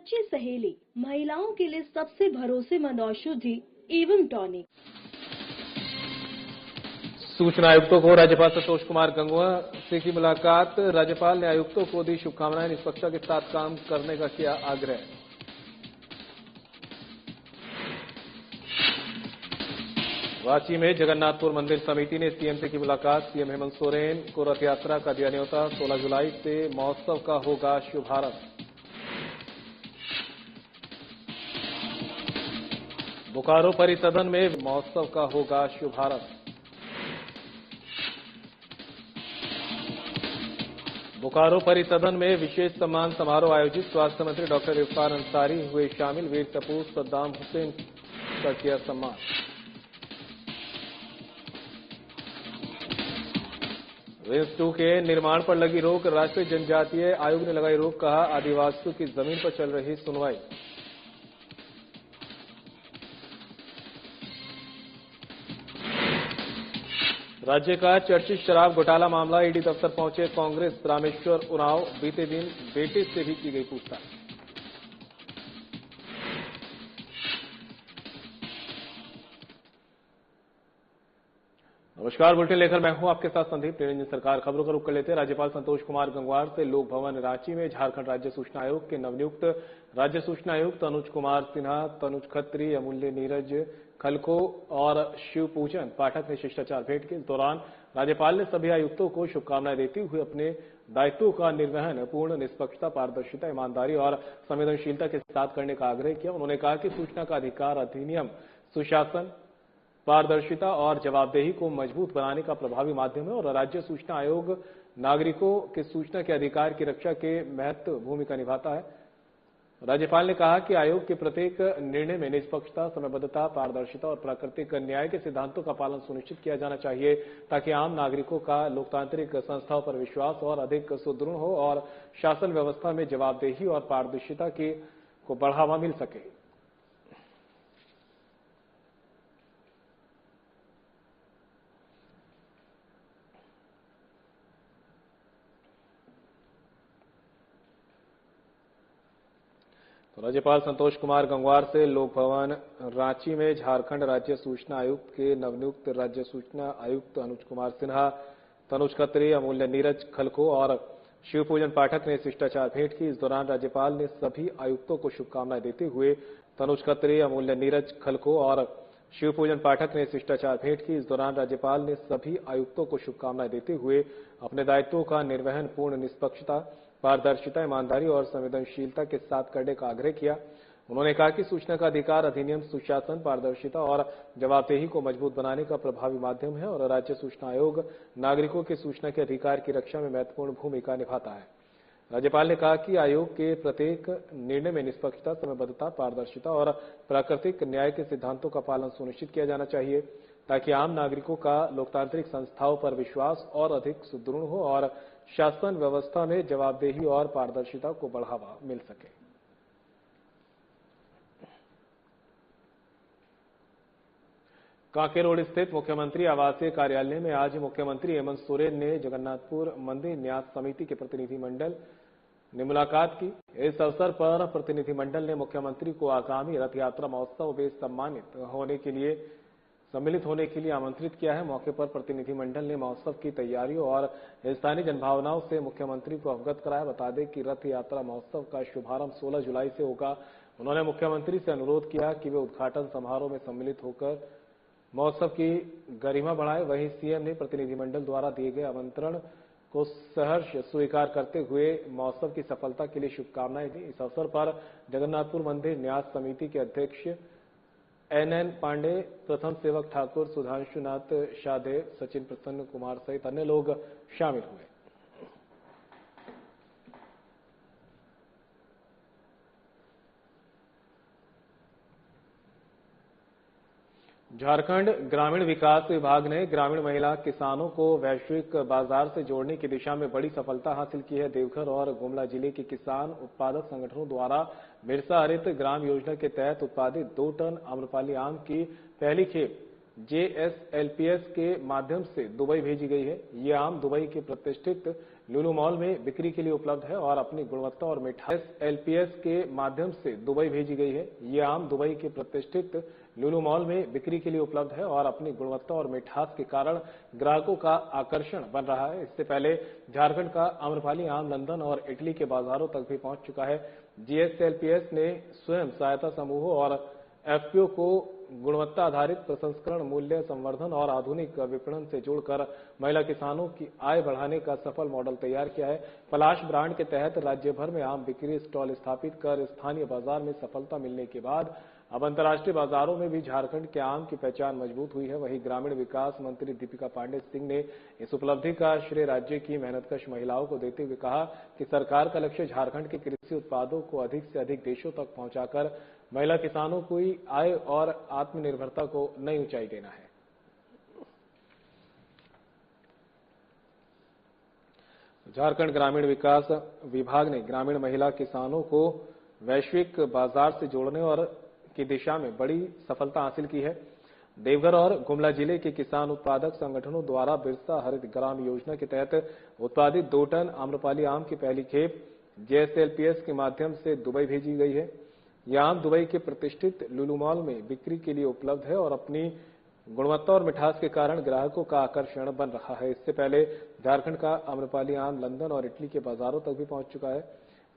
सच्ची सहेली, महिलाओं के लिए सबसे भरोसेमंद औषधि एवं टॉनिक। सूचना आयुक्तों को राज्यपाल संतोष कुमार गंगवार से की मुलाकात। राज्यपाल ने आयुक्तों को दी शुभकामनाएं, निष्पक्षता के साथ काम करने का किया आग्रह। रांची में जगन्नाथपुर मंदिर समिति ने सीएम से की मुलाकात। सीएम हेमंत सोरेन को रथ यात्रा का दिया न्योता। 16 जुलाई से महोत्सव का होगा शुभारंभ। बोकारो परिसदन में महोत्सव का होगा शुभारंभ। बोकारो परिसदन में विशेष सम्मान समारोह आयोजित। स्वास्थ्य मंत्री डॉक्टर इरफान अंसारी हुए शामिल। वीर सपूत सद्दाम हुसैन का किया सम्मान। रेंज 2 के निर्माण पर लगी रोक। राष्ट्रीय जनजातीय आयोग ने लगाई रोक, कहा आदिवासियों की जमीन पर चल रही सुनवाई। राज्य का चर्चित शराब घोटाला मामला। ईडी दफ्तर पहुंचे कांग्रेस। रामेश्वर उरांव बीते दिन बेटे से भी की गई पूछताछ। नमस्कार, बुलेटिन लेकर मैं हूं आपके साथ संदीप निरंजन। सरकार खबरों का रुख कर लेते हैं। राज्यपाल संतोष कुमार गंगवार से लोक भवन रांची में झारखंड राज्य सूचना आयोग के नवनियुक्त राज्य सूचना आयुक्त अनुज कुमार सिन्हा, तनुज खत्री, अमूल्य नीरज खलखो और शिव पूजन पाठक ने शिष्टाचार भेंट की। इस दौरान राज्यपाल ने सभी आयुक्तों को शुभकामनाएं देते हुए अपने दायित्वों का निर्वहन पूर्ण निष्पक्षता, पारदर्शिता, ईमानदारी और संवेदनशीलता के साथ करने का आग्रह किया। उन्होंने कहा कि सूचना का अधिकार अधिनियम सुशासन, पारदर्शिता और जवाबदेही को मजबूत बनाने का प्रभावी माध्यम है और राज्य सूचना आयोग नागरिकों के सूचना के अधिकार की रक्षा के महत्वपूर्ण भूमिका निभाता है। राज्यपाल ने कहा कि आयोग के प्रत्येक निर्णय में निष्पक्षता, समयबद्धता, पारदर्शिता और प्राकृतिक न्याय के सिद्धांतों का पालन सुनिश्चित किया जाना चाहिए ताकि आम नागरिकों का लोकतांत्रिक संस्थाओं पर विश्वास और अधिक सुदृढ़ हो और शासन व्यवस्था में जवाबदेही और पारदर्शिता को बढ़ावा मिल सके। तो राज्यपाल संतोष कुमार गंगवार से लोक भवन रांची में झारखंड राज्य सूचना आयुक्त के नवनियुक्त राज्य सूचना आयुक्त अनुज कुमार सिन्हा, तनुज खत्री, अमूल्य नीरज खलखो और शिवपूजन पाठक ने शिष्टाचार भेंट की। इस दौरान राज्यपाल ने सभी आयुक्तों को शुभकामनाएं देते हुए तनुज खत्री, अमूल्य नीरज खलखो और शिवपूजन पाठक ने शिष्टाचार भेंट की। इस दौरान राज्यपाल ने सभी आयुक्तों को शुभकामनाएं देते हुए अपने दायित्वों का निर्वहन पूर्ण निष्पक्षता, पारदर्शिता, ईमानदारी और संवेदनशीलता के साथ करने का आग्रह किया। उन्होंने कहा कि सूचना का अधिकार अधिनियम सुशासन, पारदर्शिता और जवाबदेही को मजबूत बनाने का प्रभावी माध्यम है और राज्य सूचना आयोग नागरिकों के सूचना के अधिकार की रक्षा में महत्वपूर्ण भूमिका निभाता है। राज्यपाल ने कहा कि आयोग के प्रत्येक निर्णय में निष्पक्षता, समयबद्धता, पारदर्शिता और प्राकृतिक न्याय के सिद्धांतों का पालन सुनिश्चित किया जाना चाहिए ताकि आम नागरिकों का लोकतांत्रिक संस्थाओं पर विश्वास और अधिक सुदृढ़ हो और शासन व्यवस्था में जवाबदेही और पारदर्शिता को बढ़ावा मिल सके। कांके रोड स्थित मुख्यमंत्री आवासीय कार्यालय में आज मुख्यमंत्री हेमंत सोरेन ने जगन्नाथपुर मंदिर न्यास समिति के प्रतिनिधिमंडल ने मुलाकात की। इस अवसर पर प्रतिनिधिमंडल ने मुख्यमंत्री को आगामी रथ यात्रा महोत्सव में सम्मिलित होने के लिए आमंत्रित किया है। मौके पर प्रतिनिधिमंडल ने महोत्सव की तैयारियों और स्थानीय जनभावनाओं से मुख्यमंत्री को अवगत कराया। बता दें कि रथ यात्रा महोत्सव का शुभारंभ 16 जुलाई से होगा। उन्होंने मुख्यमंत्री से अनुरोध किया कि वे उद्घाटन समारोह में सम्मिलित होकर महोत्सव की गरिमा बढ़ाएं। वहीं सीएम ने प्रतिनिधिमंडल द्वारा दिए गए आमंत्रण को सहर्ष स्वीकार करते हुए महोत्सव की सफलता के लिए शुभकामनाएं दी। इस अवसर पर जगन्नाथपुर मंदिर न्यास समिति के अध्यक्ष एनएन पांडे, प्रथम सेवक ठाकुर सुधांशुनाथ शाहदेव, सचिन प्रसन्न कुमार सहित अन्य लोग शामिल हुए। झारखंड ग्रामीण विकास विभाग ने ग्रामीण महिला किसानों को वैश्विक बाजार से जोड़ने की दिशा में बड़ी सफलता हासिल की है। देवघर और गुमला जिले के किसान उत्पादक संगठनों द्वारा बिरसा हरित ग्राम योजना के तहत उत्पादित 2 टन आम्रपाली आम की पहली खेप JSLPS के माध्यम से दुबई भेजी गई है। ये आम दुबई के प्रतिष्ठित लुलु मॉल में बिक्री के लिए उपलब्ध है और अपनी गुणवत्ता और मिठास JSLPS के माध्यम से दुबई भेजी गई है। ये आम दुबई के प्रतिष्ठित लुलु मॉल में बिक्री के लिए उपलब्ध है और अपनी गुणवत्ता और मिठास के कारण ग्राहकों का आकर्षण बन रहा है। इससे पहले झारखंड का आम्रपाली आम लंदन और इटली के बाजारों तक भी पहुंच चुका है। JSLPS ने स्वयं सहायता समूहों और FPO को गुणवत्ता आधारित प्रसंस्करण, मूल्य संवर्धन और आधुनिक विपणन से जोड़कर महिला किसानों की आय बढ़ाने का सफल मॉडल तैयार किया है। पलाश ब्रांड के तहत राज्य भर में आम बिक्री स्टॉल स्थापित कर स्थानीय बाजार में सफलता मिलने के बाद अब अंतर्राष्ट्रीय बाजारों में भी झारखंड के आम की पहचान मजबूत हुई है। वहीं ग्रामीण विकास मंत्री दीपिका पांडेय सिंह ने इस उपलब्धि का श्रेय राज्य की मेहनतकश महिलाओं को देते हुए कहा कि सरकार का लक्ष्य झारखंड के कृषि उत्पादों को अधिक से अधिक देशों तक पहुंचाकर महिला किसानों को आय और आत्मनिर्भरता को नई ऊंचाई देना है। झारखंड ग्रामीण विकास विभाग ने ग्रामीण महिला किसानों को वैश्विक बाजार से जोड़ने और की दिशा में बड़ी सफलता हासिल की है। देवघर और गुमला जिले के किसान उत्पादक संगठनों द्वारा बिरसा हरित ग्राम योजना के तहत उत्पादित 2 टन आम्रपाली आम की पहली खेप JSLPS के माध्यम से दुबई भेजी गई है। यह आम दुबई के प्रतिष्ठित लुलु मॉल में बिक्री के लिए उपलब्ध है और अपनी गुणवत्ता और मिठास के कारण ग्राहकों का आकर्षण बन रहा है। इससे पहले झारखंड का आम्रपाली आम लंदन और इटली के बाजारों तक भी पहुंच चुका है।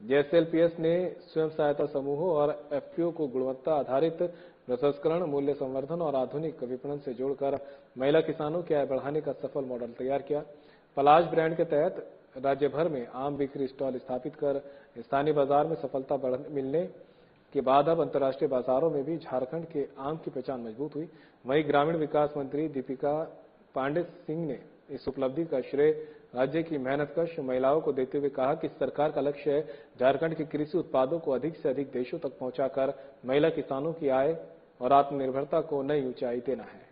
JSLPS ने स्वयं सहायता समूहों और FPO को गुणवत्ता आधारित प्रसंस्करण, मूल्य संवर्धन और आधुनिक विपणन से जोड़कर महिला किसानों की आय बढ़ाने का सफल मॉडल तैयार किया। पलाश ब्रांड के तहत राज्य भर में आम बिक्री स्टॉल स्थापित कर स्थानीय बाजार में सफलता मिलने के बाद अब अंतर्राष्ट्रीय बाजारों में भी झारखंड के आम की पहचान मजबूत हुई। वहीं ग्रामीण विकास मंत्री दीपिका पांडेय सिंह ने इस उपलब्धि का श्रेय राज्य की मेहनतकश महिलाओं को देते हुए कहा कि सरकार का लक्ष्य है झारखंड के कृषि उत्पादों को अधिक से अधिक देशों तक पहुंचाकर महिला किसानों की आय और आत्मनिर्भरता को नई ऊंचाई देना है।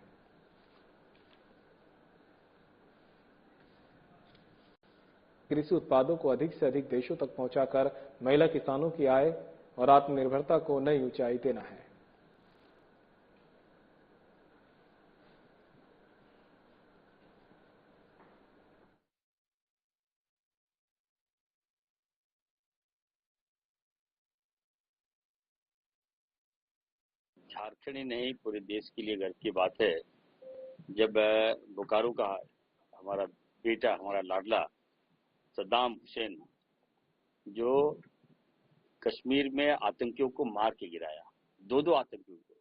कृषि उत्पादों को अधिक से अधिक देशों तक पहुंचाकर महिला किसानों की आय और आत्मनिर्भरता को नई ऊंचाई देना है। झारखंड ही नहीं, पूरे देश के लिए गर्व की बात है जब बोकारो का हमारा बेटा, हमारा लाडला सद्दाम हुसैन, जो कश्मीर में आतंकियों को मार के गिराया, दो आतंकियों को,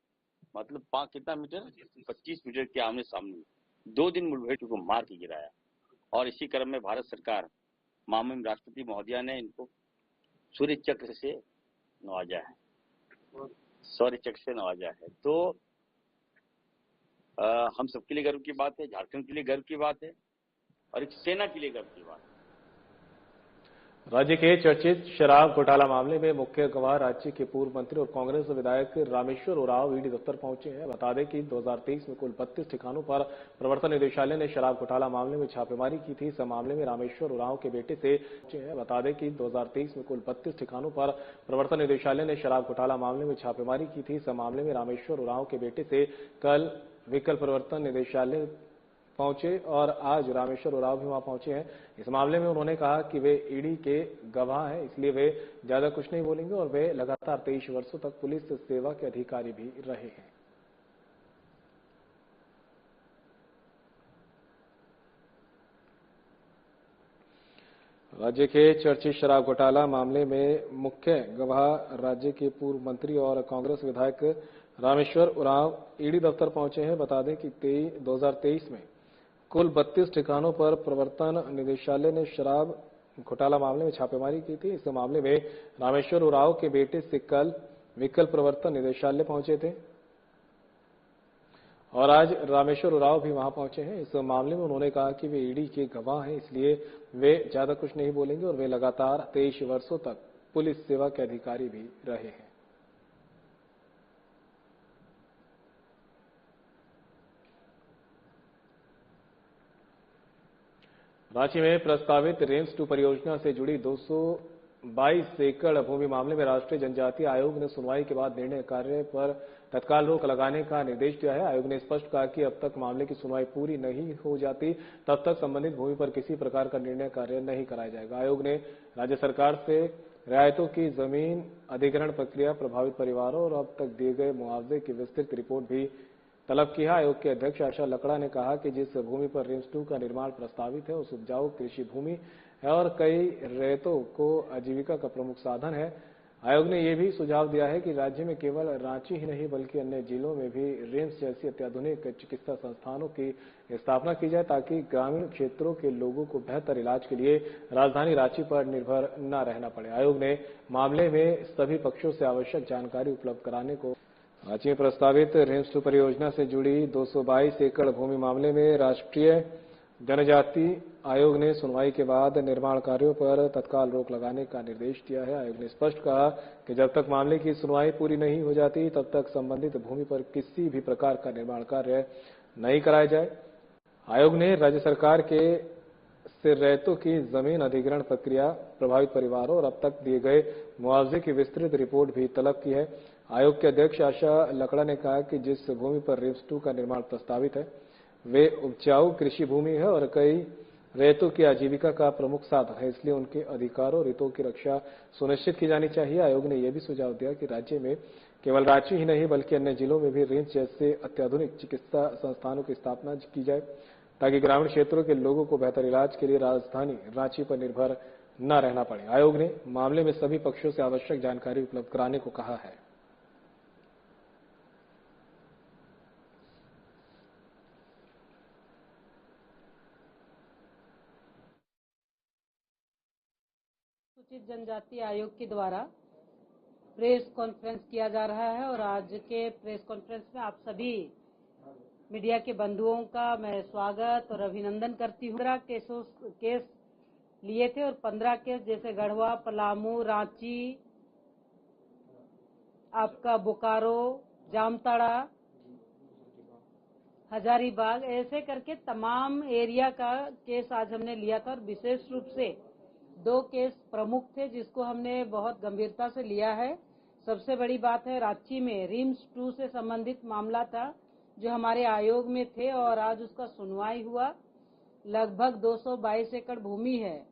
मतलब कितना मीटर, 25 मीटर के आमने सामने 2 दिन मुठभेड़ को मार के गिराया। और इसी क्रम में भारत सरकार, माननीय राष्ट्रपति महोदया ने इनको सूर्य चक्र से नवाजा है, शौर्य चक्र से नवाजा है। तो हम सबके लिए गर्व की बात है, झारखंड के लिए गर्व की बात है और एक सेना के लिए गर्व की बात है। राज्य के चर्चित शराब घोटाला मामले में मुख्य गवाह राज्य के पूर्व मंत्री और कांग्रेस विधायक रामेश्वर उरांव ईडी दफ्तर पहुंचे हैं। बता दें कि 2023 में कुल 32 ठिकानों पर प्रवर्तन निदेशालय ने शराब घोटाला मामले में छापेमारी की थी। इस मामले में रामेश्वर उरांव के बेटे से बता दें कि 2023 में कुल 32 ठिकानों पर प्रवर्तन निदेशालय ने शराब घोटाला मामले में छापेमारी की थी। इस मामले में रामेश्वर उरांव के बेटे से कल व्हीकल प्रवर्तन निदेशालय पहुंचे और आज रामेश्वर उरांव भी वहां पहुंचे हैं। इस मामले में उन्होंने कहा कि वे ईडी के गवाह हैं, इसलिए वे ज्यादा कुछ नहीं बोलेंगे और वे लगातार 23 वर्षों तक पुलिस सेवा के अधिकारी भी रहे हैं। राज्य के चर्चित शराब घोटाला मामले में मुख्य गवाह राज्य के पूर्व मंत्री और कांग्रेस विधायक रामेश्वर उरांव ईडी दफ्तर पहुंचे हैं। बता दें कि 2023 में कुल 32 ठिकानों पर प्रवर्तन निदेशालय ने शराब घोटाला मामले में छापेमारी की थी। इस मामले में रामेश्वर उरांव के बेटे से कल व्हीकल प्रवर्तन निदेशालय पहुंचे थे और आज रामेश्वर उरांव भी वहां पहुंचे हैं। इस मामले में उन्होंने कहा कि वे ईडी के गवाह हैं, इसलिए वे ज्यादा कुछ नहीं बोलेंगे और वे लगातार 23 वर्षों तक पुलिस सेवा के अधिकारी भी रहे हैं। रांची में प्रस्तावित रेंज 2 परियोजना से जुड़ी 200 222 एकड़ भूमि मामले में राष्ट्रीय जनजातीय आयोग ने सुनवाई के बाद निर्णय कार्य पर तत्काल रोक लगाने का निर्देश दिया है। आयोग ने स्पष्ट कहा कि अब तक मामले की सुनवाई पूरी नहीं हो जाती तब तक संबंधित भूमि पर किसी प्रकार का निर्णय कार्य नहीं कराया जाएगा। आयोग ने राज्य सरकार से रियायतों की जमीन अधिग्रहण प्रक्रिया, प्रभावित परिवारों और अब तक दिए गए मुआवजे की विस्तृत रिपोर्ट भी तलब की है। आयोग के अध्यक्ष आशा लकड़ा ने कहा कि जिस भूमि पर रिम्स 2 का निर्माण प्रस्तावित है उस उपजाऊ कृषि भूमि है और कई रैयतों को आजीविका का प्रमुख साधन है। आयोग ने यह भी सुझाव दिया है कि राज्य में केवल रांची ही नहीं बल्कि अन्य जिलों में भी रिम्स जैसी अत्याधुनिक चिकित्सा संस्थानों की स्थापना की जाए ताकि ग्रामीण क्षेत्रों के लोगों को बेहतर इलाज के लिए राजधानी रांची पर निर्भर न रहना पड़े। आयोग ने मामले में सभी पक्षों से आवश्यक जानकारी उपलब्ध कराने को रांची में प्रस्तावित रिम्स 2 परियोजना से जुड़ी 222 एकड़ भूमि मामले में राष्ट्रीय जनजाति आयोग ने सुनवाई के बाद निर्माण कार्यों पर तत्काल रोक लगाने का निर्देश दिया है। आयोग ने स्पष्ट कहा कि जब तक मामले की सुनवाई पूरी नहीं हो जाती तब तक संबंधित भूमि पर किसी भी प्रकार का निर्माण कार्य नहीं कराया जाए। आयोग ने राज्य सरकार से रैयतों की जमीन अधिग्रहण प्रक्रिया, प्रभावित परिवारों और अब तक दिए गए मुआवजे की विस्तृत रिपोर्ट भी तलब की है। आयोग के अध्यक्ष आशा लकड़ा ने कहा कि जिस भूमि पर रिम्स 2 का निर्माण प्रस्तावित है वे उपजाऊ कृषि भूमि है और कई रैयतों की आजीविका का प्रमुख साधन है, इसलिए उनके अधिकारों और हितों की रक्षा सुनिश्चित की जानी चाहिए। आयोग ने यह भी सुझाव दिया कि राज्य में केवल रांची ही नहीं बल्कि अन्य जिलों में भी रिम्स जैसे अत्याधुनिक चिकित्सा संस्थानों की स्थापना की जाए ताकि ग्रामीण क्षेत्रों के लोगों को बेहतर इलाज के लिए राजधानी रांची पर निर्भर न रहना पड़े। आयोग ने मामले में सभी पक्षों से आवश्यक जानकारी उपलब्ध कराने को कहा है। अनुसूचित जनजाति आयोग के द्वारा प्रेस कॉन्फ्रेंस किया जा रहा है और आज के प्रेस कॉन्फ्रेंस में आप सभी मीडिया के बंधुओं का मैं स्वागत और अभिनंदन करती हूँ। 15 केस लिए थे और 15 केस जैसे गढ़वा, पलामू, रांची, आपका बोकारो, जामताड़ा, हजारीबाग, ऐसे करके तमाम एरिया का केस आज हमने लिया था और विशेष रूप से 2 केस प्रमुख थे जिसको हमने बहुत गंभीरता से लिया है। सबसे बड़ी बात है रांची में रिम्स 2 से संबंधित मामला था जो हमारे आयोग में थे और आज उसका सुनवाई हुआ। लगभग 222 एकड़ भूमि है।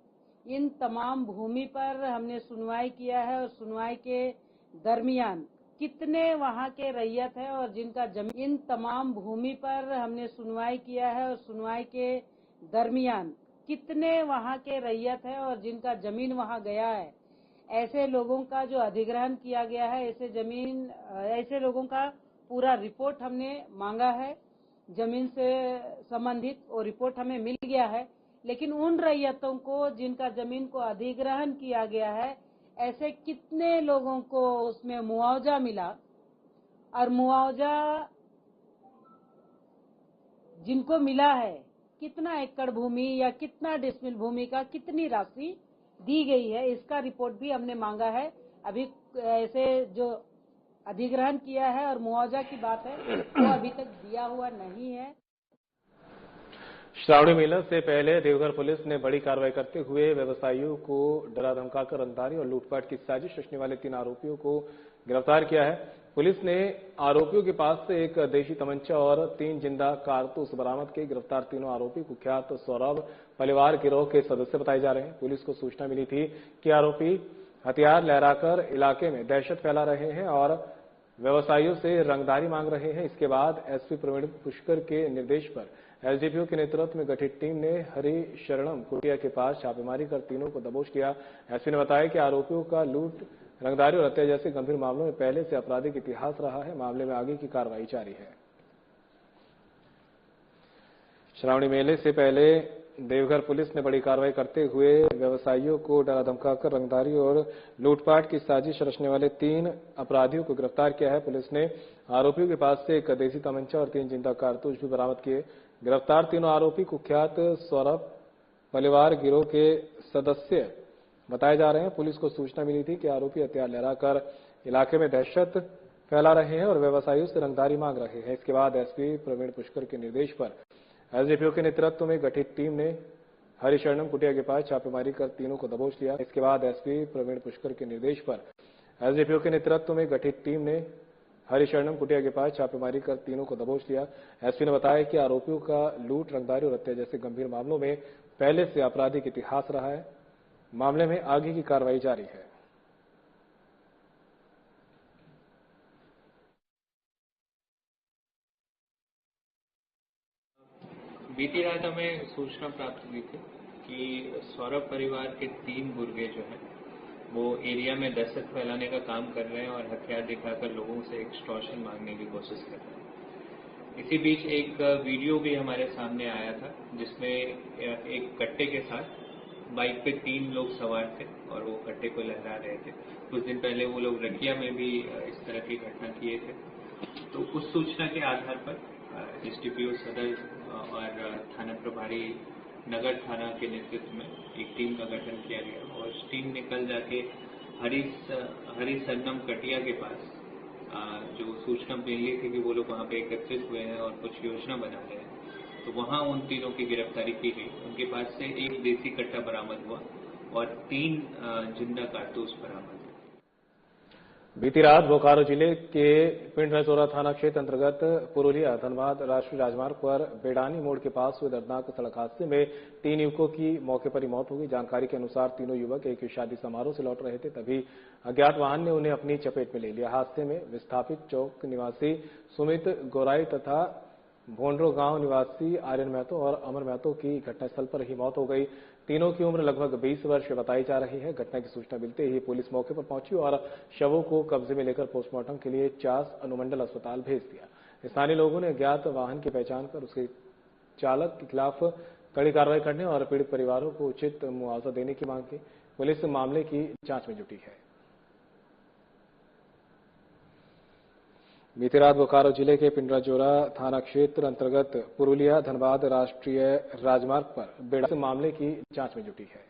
इन तमाम भूमि पर हमने सुनवाई किया है और सुनवाई के दरमियान कितने वहां के रैयत है और जिनका जमीन, इन तमाम भूमि पर हमने सुनवाई किया है और सुनवाई के दरमियान कितने वहां के रैयत है और जिनका जमीन वहां गया है, ऐसे लोगों का जो अधिग्रहण किया गया है, ऐसे लोगों का पूरा रिपोर्ट हमने मांगा है जमीन से संबंधित और रिपोर्ट हमें मिल गया है। लेकिन उन रैयतों को जिनका जमीन को अधिग्रहण किया गया है, ऐसे कितने लोगों को उसमें मुआवजा मिला और मुआवजा जिनको मिला है कितना एकड़ भूमि या कितना डिसमिल भूमि का कितनी राशि दी गई है, इसका रिपोर्ट भी हमने मांगा है। अभी ऐसे जो अधिग्रहण किया है और मुआवजा की बात है वो अभी तक दिया हुआ नहीं है। श्रावणी मेला से पहले देवघर पुलिस ने बड़ी कार्रवाई करते हुए व्यवसायियों को डरा धमकाकर रंगदारी और लूटपाट की साजिश रचने वाले 3 आरोपियों को गिरफ्तार किया है। पुलिस ने आरोपियों के पास से एक देशी तमंचा और 3 जिंदा कारतूस बरामद किए। गिरफ्तार तीनों आरोपी कुख्यात सौरभ परिवार गिरोह के सदस्य बताए जा रहे हैं। पुलिस को सूचना मिली थी कि आरोपी हथियार लहराकर इलाके में दहशत फैला रहे हैं और व्यवसायियों से रंगदारी मांग रहे हैं। इसके बाद एसपी प्रवीण पुष्कर के निर्देश पर एसडीपीओ के नेतृत्व में गठित टीम ने हरि शरणम कुटिया के पास छापेमारी कर तीनों को दबोच किया। एसपी ने बताया कि आरोपियों का लूट, रंगदारी और हत्या जैसे गंभीर मामलों में पहले से आपराधिक इतिहास रहा है। मामले में आगे की कार्रवाई जारी है। श्रावणी मेले से पहले देवघर पुलिस ने बड़ी कार्रवाई करते हुए व्यवसायियों को डरा धमकाकर रंगदारी और लूटपाट की साजिश रचने वाले 3 अपराधियों को गिरफ्तार किया है। पुलिस ने आरोपियों के पास से एक देसी तमंचा और 3 जिंदा कारतूस भी बरामद किए। गिरफ्तार तीनों आरोपी कुख्यात सौरभ परिवार गिरोह के सदस्य बताए जा रहे हैं। पुलिस को सूचना मिली थी कि आरोपी हथियार लहराकर इलाके में दहशत फैला रहे हैं और व्यवसायियों से रंगदारी मांग रहे हैं। इसके बाद एसपी प्रवीण पुष्कर के निर्देश पर एसडीपीओ के नेतृत्व में गठित टीम ने हरिशरणम कुटिया के पास छापेमारी कर तीनों को दबोच लिया। इसके बाद एसपी प्रवीण पुष्कर के निर्देश पर एसडीपीओ के नेतृत्व में गठित टीम ने हरिशरणम कुटिया के पास छापेमारी कर तीनों को दबोच लिया। एसपी ने बताया कि आरोपियों का लूट, रंगदारी और हत्या जैसे गंभीर मामलों में पहले से आपराधिक इतिहास रहा है। मामले में आगे की कार्रवाई जारी है। बीती रात हमें सूचना प्राप्त हुई थी कि सौरभ परिवार के 3 गुर्गे जो हैं वो एरिया में दहशत फैलाने का काम कर रहे हैं और हथियार दिखाकर लोगों से एक्सटॉर्शन मांगने की कोशिश कर रहे हैं। इसी बीच एक वीडियो भी हमारे सामने आया था जिसमें एक कट्टे के साथ बाइक पे 3 लोग सवार थे और वो कट्टे को लहरा रहे थे। कुछ दिन पहले वो लोग रकिया में भी इस तरह की घटना किए थे। तो उस सूचना के आधार पर एसडीपीओ सदर और थाना प्रभारी नगर थाना के नेतृत्व में एक टीम का गठन किया गया और इस टीम ने कल जाके हरिशरणम कटिया के पास जो सूचना मिली थी कि वो लोग वहां पे एकत्रित हुए हैं और कुछ योजना बना रहे हैं, तो वहां उन तीनों की गिरफ्तारी की गई। उनके पास से एक देसी कट्टा बरामद हुआ और 3 जिंदा कारतूस बरामद हुए। बीती रात बोकारो जिले के पिंड रजौरा थाना क्षेत्र अंतर्गत पुरुलिया धनबाद राष्ट्रीय राजमार्ग पर बेडानी मोड़ के पास हुए दर्दनाक सड़क हादसे में 3 युवकों की मौके पर ही मौत हो गई। जानकारी के अनुसार तीनों युवक एक शादी समारोह से लौट रहे थे, तभी अज्ञात वाहन ने उन्हें अपनी चपेट में ले लिया। हादसे में विस्थापित चौक निवासी सुमित गोराई तथा भोंडरो गांव निवासी आर्यन महतो और अमर महतो की घटनास्थल पर ही मौत हो गई। तीनों की उम्र लगभग 20 वर्ष बताई जा रही है। घटना की सूचना मिलते ही पुलिस मौके पर पहुंची और शवों को कब्जे में लेकर पोस्टमार्टम के लिए चास अनुमंडल अस्पताल भेज दिया। स्थानीय लोगों ने अज्ञात वाहन की पहचान कर उसके चालक के खिलाफ कड़ी कार्रवाई करने और पीड़ित परिवारों को उचित मुआवजा देने की मांग की। पुलिस मामले की जांच में जुटी है। बीती रात बोकारो जिले के पिंडराजोरा थाना क्षेत्र अंतर्गत पुरुलिया धनबाद राष्ट्रीय राजमार्ग पर बेड़ा मामले की जांच में जुटी है।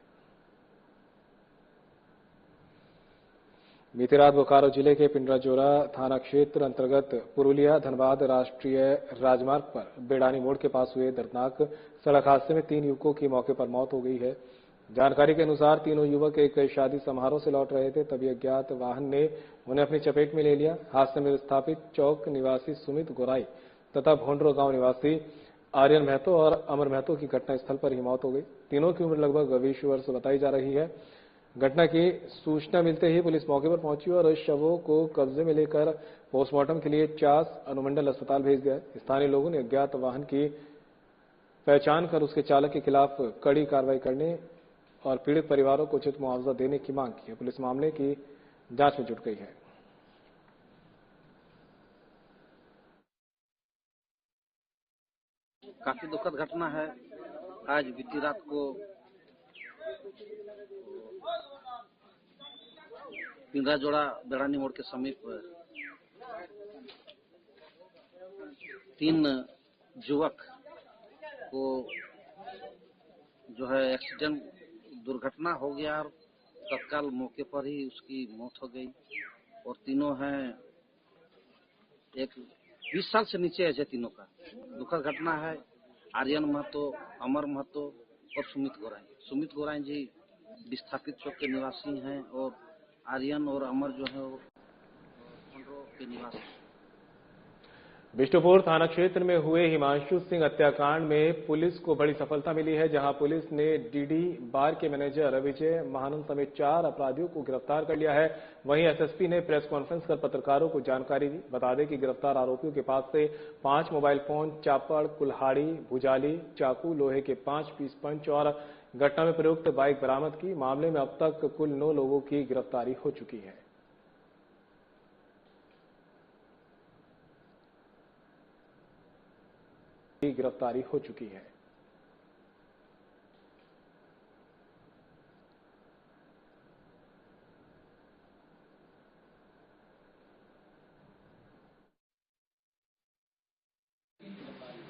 बीती रात बोकारो जिले के पिंडराजोरा थाना क्षेत्र अंतर्गत पुरुलिया धनबाद राष्ट्रीय राजमार्ग पर बेड़ानी मोड़ के पास हुए दर्दनाक सड़क हादसे में 3 युवकों की मौके पर मौत हो गई है। जानकारी के अनुसार तीनों युवक एक शादी समारोह से लौट रहे थे, तभी अज्ञात वाहन ने उन्हें अपनी चपेट में ले लिया। हादसे में विस्थापित चौक निवासी सुमित गोराई तथा भोंडरो गांव निवासी आर्यन महतो और अमर महतो की घटनास्थल पर ही मौत हो गई। तीनों की उम्र लगभग 20 वर्ष बताई जा रही है। घटना की सूचना मिलते ही पुलिस मौके पर पहुंची और शवों को कब्जे में लेकर पोस्टमार्टम के लिए चास अनुमंडल अस्पताल भेज दिया। स्थानीय लोगों ने अज्ञात वाहन की पहचान कर उसके चालक के खिलाफ कड़ी कार्रवाई करने और पीड़ित परिवारों को उचित मुआवजा देने की मांग की है। पुलिस मामले की जांच में जुट गई है। काफी दुखद घटना है। आज बीती रात को पिंडराजोड़ा बेड़ानी मोड़ के समीप 3 युवक को जो है एक्सीडेंट दुर्घटना हो गया और तत्काल मौके पर ही उसकी मौत हो गई। और तीनों हैं, एक 20 साल से नीचे है तीनों का। दुखद घटना है। आर्यन महतो, अमर महतो और सुमित गोराई जी विस्थापित चौक के निवासी हैं और आर्यन और अमर जो है वो के निवासी। बिष्टुपुर थाना क्षेत्र में हुए हिमांशु सिंह हत्याकांड में पुलिस को बड़ी सफलता मिली है, जहां पुलिस ने डीडी बार के मैनेजर विजय महानंद समेत 4 अपराधियों को गिरफ्तार कर लिया है। वहीं एसएसपी ने प्रेस कॉन्फ्रेंस कर पत्रकारों को जानकारी दी। बता दें कि गिरफ्तार आरोपियों के पास से 5 मोबाइल फोन, चापड़, कुल्हाड़ी, भुजाली, चाकू, लोहे के 5 पीस पंच और घटना में प्रयुक्त बाइक बरामद की। मामले में अब तक कुल 9 लोगों की गिरफ्तारी हो चुकी है। गिरफ्तारी हो चुकी है।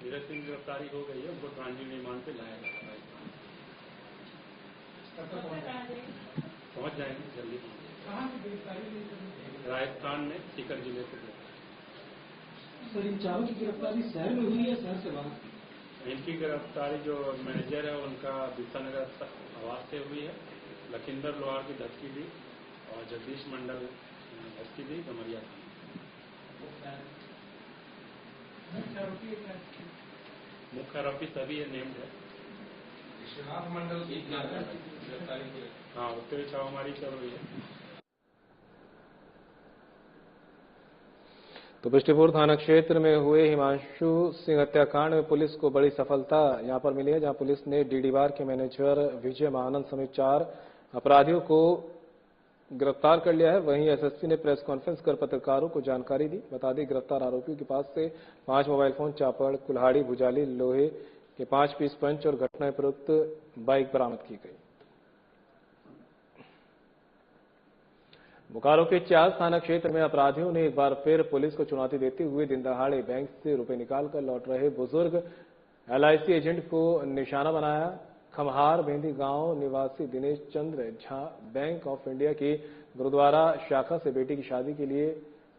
धीरज सिंह गिरफ्तारी हो गई है, उनको ट्रांजिट रिमांड पे लाया जा रहा है। पहुंच जाएंगे जल्दी। राजस्थान में सीकर जिले से। सर, इन चारों की गिरफ्तारी शहर में हुई है, शहर से बाहर? इनकी गिरफ्तारी जो मैनेजर है उनका बिसानगर आवास से हुई है, लखिंदर लोहार की धसकी दी और जगदीश मंडल धसकी दी गमरिया थाना। मुख्य आरोपी सभी नेम्ड है। विश्वनाथ मंडल की गिरफ्तारी, हाँ उसके छापामारी चल रही है। तो बिष्टुपुर थाना क्षेत्र में हुए हिमांशु सिंह हत्याकांड में पुलिस को बड़ी सफलता यहां पर मिली है, जहां पुलिस ने डीडी बार के मैनेजर विजय महानंद समेत 4 अपराधियों को गिरफ्तार कर लिया है। वहीं एसएसपी ने प्रेस कॉन्फ्रेंस कर पत्रकारों को जानकारी दी। बता दें गिरफ्तार आरोपियों के पास से 5 मोबाइल फोन, चापड़, कुल्हाड़ी, भुजाली, लोहे के 5 पीस पंच और घटना प्रयुक्त बाइक बरामद की गई। बोकारो के चास थाना क्षेत्र में अपराधियों ने एक बार फिर पुलिस को चुनौती देते हुए दिन दहाड़े बैंक से रुपए निकालकर लौट रहे बुजुर्ग एलआईसी एजेंट को निशाना बनाया। खमहार बेंदी गांव निवासी Dinesh Chandra Jha bank of India की गुरुद्वारा शाखा से बेटी की शादी के लिए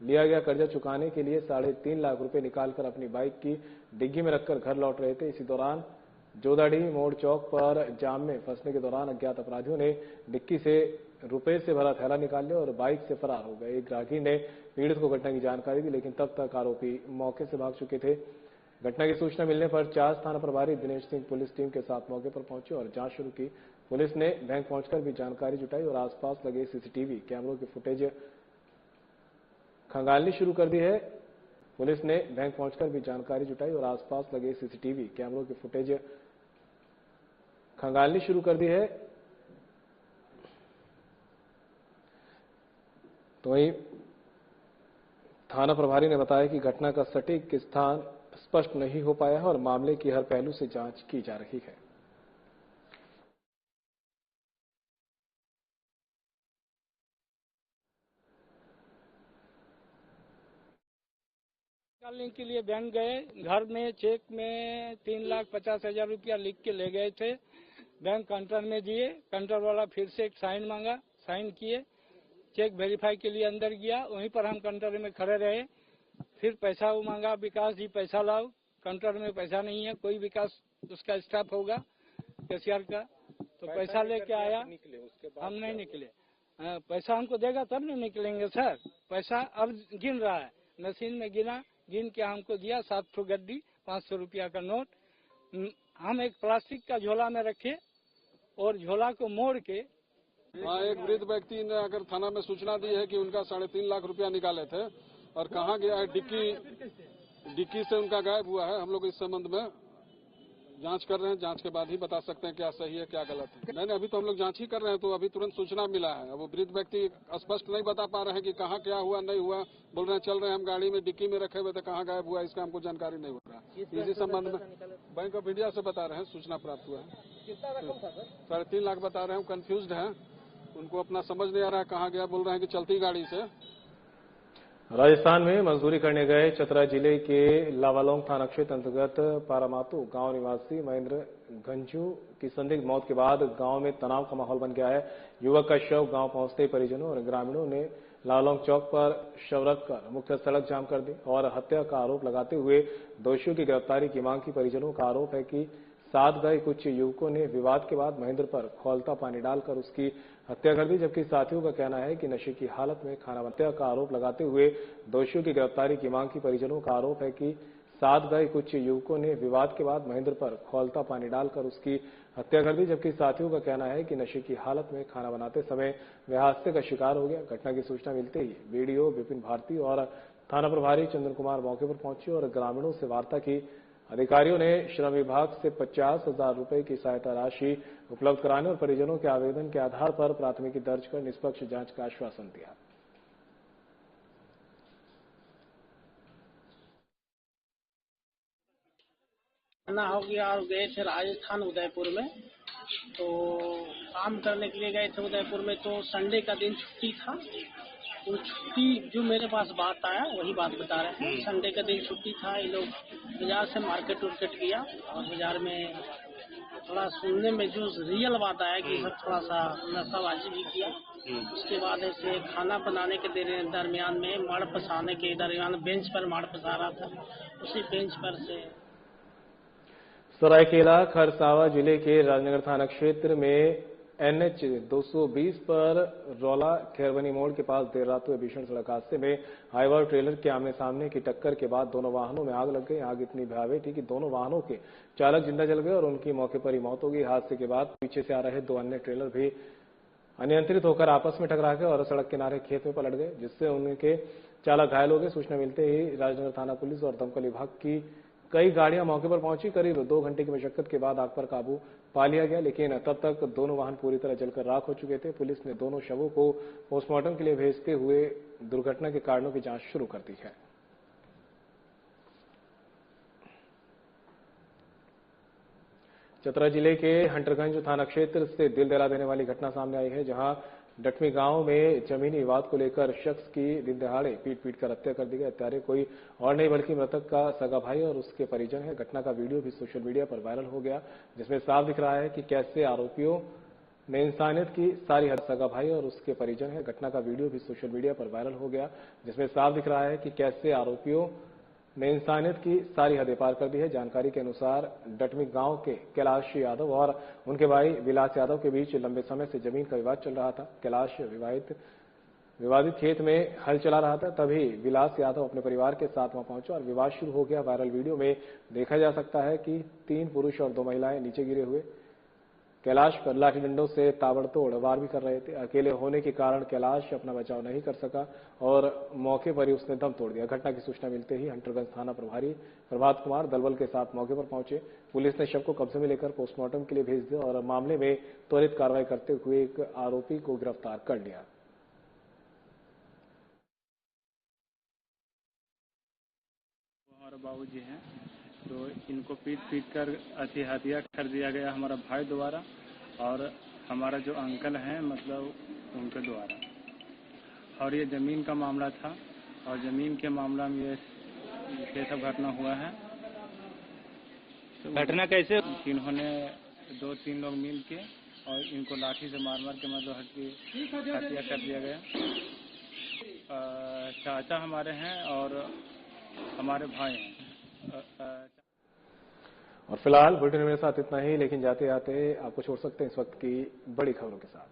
लिया गया कर्जा चुकाने के लिए 3.5 लाख रुपए निकालकर अपनी बाइक की डिग्गी में रखकर घर लौट रहे थे। इसी दौरान जोदाड़ी मोड़ चौक पर जाम में फंसने के दौरान अज्ञात अपराधियों ने डिक्की से रुपए से भरा थैला निकाल लिया और बाइक से फरार हो गए। एक ग्राहकी ने पीड़ित को घटना की जानकारी दी, लेकिन तब तक आरोपी मौके से भाग चुके थे। घटना की सूचना मिलने पर चास थाना प्रभारी दिनेश सिंह पुलिस टीम के साथ मौके पर पहुंचे और जांच शुरू की। पुलिस ने बैंक पहुंचकर भी जानकारी जुटाई और आसपास लगे सीसीटीवी कैमरों की फुटेज खंगालनी शुरू कर दी है। पुलिस ने बैंक पहुंचकर भी जानकारी जुटाई और आसपास लगे सीसीटीवी कैमरों की फुटेज खंगालनी शुरू कर दी है। तो वहीं थाना प्रभारी ने बताया कि घटना का सटीक स्थान स्पष्ट नहीं हो पाया है और मामले की हर पहलू से जांच की जा रही है। निकालने के लिए बैंक गए, घर में चेक में 3,50,000 रुपया लिख के ले गए थे। बैंक काउंटर में दिए, काउंटर वाला फिर से एक साइन मांगा, साइन किए, चेक वेरीफाई के लिए अंदर गया। वहीं पर हम काउंटर में खड़े रहे। फिर पैसा वो मांगा, विकास जी पैसा लाओ। काउंटर में पैसा नहीं है, कोई विकास उसका स्टाफ होगा कैशियर का, तो पैसा लेके आया। हम नहीं निकले, पैसा हमको देगा तब नहीं निकलेंगे सर। पैसा अब गिन रहा है, मशीन में गिना, गिन के हमको दिया 7 गड्डी 500 रुपया का नोट। हम एक प्लास्टिक का झोला में रखे और झोला को मोड़ के एक वृद्ध व्यक्ति ने आकर थाना में सूचना दी है कि उनका 3.5 लाख रुपया निकाले थे और कहाँ गया है, डिक्की से उनका गायब हुआ है। हम लोग इस संबंध में जांच कर रहे हैं, जांच के बाद ही बता सकते हैं क्या सही है क्या गलत है। नहीं, अभी तो हम लोग जांच ही कर रहे हैं, तो अभी तुरंत सूचना मिला है। वो वृद्ध व्यक्ति स्पष्ट नहीं बता पा रहे हैं कि कहाँ क्या हुआ नहीं हुआ, बोल रहे हैं चल रहे हैं हम गाड़ी में, डिक्की में रखे हुए थे, कहाँ गायब हुआ इसका हमको जानकारी नहीं हो रहा। इसी संबंध में बैंक ऑफ इंडिया से बता रहे हैं, सूचना प्राप्त हुआ है। 3.5 लाख बता रहे हैं, कंफ्यूज्ड है, उनको अपना समझ नहीं आ रहा है कहाँ गया, बोल रहे हैं कि चलती गाड़ी से। राजस्थान में मजदूरी करने गए चतरा जिले के लावालोंग थाना क्षेत्र अंतर्गत पारामातू गांव निवासी महेंद्र गंजू की संदिग्ध मौत के बाद गांव में तनाव का माहौल बन गया है। युवक का शव गांव पहुंचते ही परिजनों और ग्रामीणों ने लावालोंग चौक पर शव रखकर मुख्य सड़क जाम कर दी और हत्या का आरोप लगाते हुए दोषियों की गिरफ्तारी की मांग की। परिजनों का आरोप है कि साथ गए कुछ युवकों ने विवाद के बाद महेंद्र पर खौलता पानी डालकर उसकी हत्या कर दी, जबकि साथियों का कहना है कि नशे की हालत में खाना हत्या का आरोप लगाते हुए दोषियों की गिरफ्तारी की मांग की। परिजनों का आरोप है कि साथ गए कुछ युवकों ने विवाद के बाद महेंद्र पर खौलता पानी डालकर उसकी हत्या कर दी, जबकि साथियों का कहना है कि नशे की हालत में खाना बनाते समय वह हादसे का शिकार हो गया। घटना की सूचना मिलते ही बीडीओ विपिन भारती और थाना प्रभारी चंद्र कुमार मौके पर पहुंचे और ग्रामीणों से वार्ता की। अधिकारियों ने श्रम विभाग से 50,000 रुपए की सहायता राशि उपलब्ध कराने और परिजनों के आवेदन के आधार पर प्राथमिकी दर्ज कर निष्पक्ष जांच का आश्वासन दिया। हो गया और गए थे राजस्थान उदयपुर में, तो काम करने के लिए गए थे उदयपुर में। तो संडे का दिन छुट्टी था, तो छुट्टी जो मेरे पास बात आया वही बात बता रहे हैं। संडे का दिन छुट्टी था, ये लोग बाजार से मार्केट उर्केट किया और बाजार में थोड़ा सुनने में जो रियल बात आया कि सब थोड़ा सा नशाबाजी भी किया। उसके बाद ऐसे खाना बनाने के दरमियान में माड़ पसाने के दरमियान बेंच पर माड़ पसा रहा था, उसी बेंच पर से सरायकेला खरसावा जिले के राजनगर थाना क्षेत्र में NH 220 पर रौला खैरबनी मोड़ के पास देर रात हुए भीषण सड़क हादसे में हाईवा ट्रेलर के आमने सामने की टक्कर के बाद दोनों वाहनों में आग लग गई। आग इतनी भयावह थी कि दोनों वाहनों के चालक जिंदा जल गए और उनकी मौके पर ही मौत हो गई। हादसे के बाद पीछे से आ रहे दो अन्य ट्रेलर भी अनियंत्रित होकर आपस में टकरा गए और सड़क किनारे खेत में पलट गए, जिससे उनके चालक घायल हो गए। सूचना मिलते ही राजनगर थाना पुलिस और दमकल विभाग की कई गाड़ियां मौके पर पहुंची। करीब 2 घंटे की मशक्कत के बाद आग पर काबू पा लिया गया, लेकिन तब तक दोनों वाहन पूरी तरह जलकर राख हो चुके थे। पुलिस ने दोनों शवों को पोस्टमार्टम के लिए भेजते हुए दुर्घटना के कारणों की जांच शुरू कर दी है। चतरा जिले के हंटरगंज थाना क्षेत्र से दिल दहला देने वाली घटना सामने आई है, जहां डटमी गांव में जमीनी विवाद को लेकर शख्स की दिन दहाड़े पीट कर हत्या कर दी गई। हत्यारे कोई और नहीं बल्कि मृतक का सगा भाई और उसके परिजन है। घटना का वीडियो भी सोशल मीडिया पर वायरल हो गया, जिसमें साफ दिख रहा है कि कैसे आरोपियों ने इंसानियत की सारी हद सगा भाई और उसके परिजन है। घटना का वीडियो भी सोशल मीडिया पर वायरल हो गया, जिसमें साफ दिख रहा है कि कैसे आरोपियों ने इंसानियत की सारी हदें पार कर दी है। जानकारी के अनुसार डटमी गांव के कैलाश यादव और उनके भाई विलास यादव के बीच लंबे समय से जमीन का विवाद चल रहा था। कैलाश विवादित खेत में हल चला रहा था, तभी विलास यादव अपने परिवार के साथ वहां पहुंचा और विवाद शुरू हो गया। वायरल वीडियो में देखा जा सकता है कि 3 पुरुष और 2 महिलाएं नीचे गिरे हुए कैलाश पर लाठी डंडों से ताबड़तोड़ वार भी कर रहे थे। अकेले होने के कारण कैलाश अपना बचाव नहीं कर सका और मौके पर ही उसने दम तोड़ दिया। घटना की सूचना मिलते ही हंटरगंज थाना प्रभारी प्रभात कुमार दलबल के साथ मौके पर पहुंचे। पुलिस ने शव को कब्जे में लेकर पोस्टमार्टम के लिए भेज दिया और मामले में त्वरित कार्रवाई करते हुए एक आरोपी को गिरफ्तार कर लिया। हमारे बाबूजी हैं, तो इनको पीट कर हत्या कर दिया गया हमारा भाई द्वारा और हमारा जो अंकल हैं मतलब उनके द्वारा। और ये जमीन का मामला था और जमीन के मामला में ये सब घटना हुआ है। तो घटना कैसे? इन्होंने 2-3 लोग मिल के और इनको लाठी से मार के मतलब हत्या कर दिया गया। चाचा हमारे हैं और हमारे भाई हैं। और फिलहाल बुलेटिन मेरे साथ इतना ही, लेकिन जाते जाते आपको छोड़ सकते हैं इस वक्त की बड़ी खबरों के साथ।